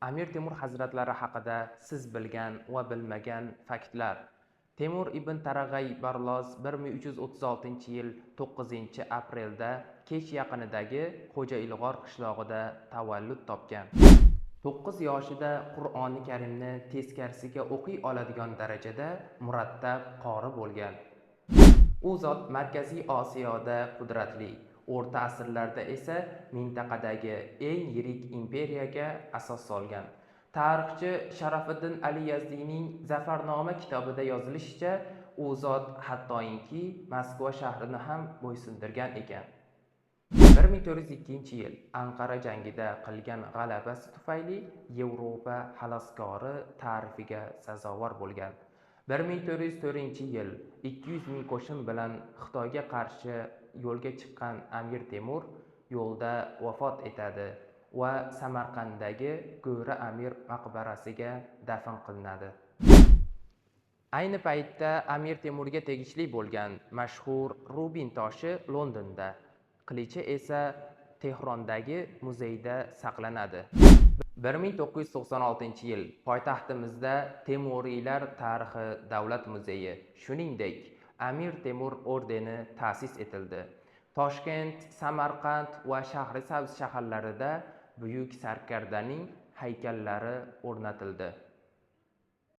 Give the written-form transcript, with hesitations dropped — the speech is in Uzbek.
Amir Temur hazratlari haqida siz bilgan va bilmagan faktlar. Temur ibn Tarag'ay Barloz 1336-yil 9-aprelda Kesh yaqinidagi Xo'jailg'or qishlog'ida tavallud topgan. 9 yoshida Qur'oni Karimni teskarisiga o'qiy oladigan darajada murattab qori bo'lgan. U zot Markaziy Osiyoda qudratli, o'rta asrlarda esa mintaqadagi eng yirik imperiyaga asos solgan. Tarixchi Sharafiddin Ali Yazdiyning Zafarnoma kitobida yozilishicha, u zot hattoki Moskva shahrini ham bo'ysundirgan ekan. 1402-yil Anqara jangida qilgan g'alabasi tufayli Yevropa xaloskori ta'rifiga sazovor bo'lgan. 1404-yil 200 ming qo'shin bilan Xitoyga qarshi yo'lga chiqqan Amir Temur yo'lda vafot etadi va Samarqanddagi Go'ra Amir maqbarasiga dafn qilinadi. Ayni paytda Amir Temurga tegishli bo'lgan mashhur Rubin toshi Londonda, qilichi esa Tehrondagi muzeyda saqlanadi. 1996-yil poytaxtimizda Temuriylar tarixi davlat muzeyi, shuningdek Amir Temur ordeni ta'sis etildi. Toshkent, Samarqand va Shahrisabz shaharlarida buyuk sarkardaning haykallari o'rnatildi.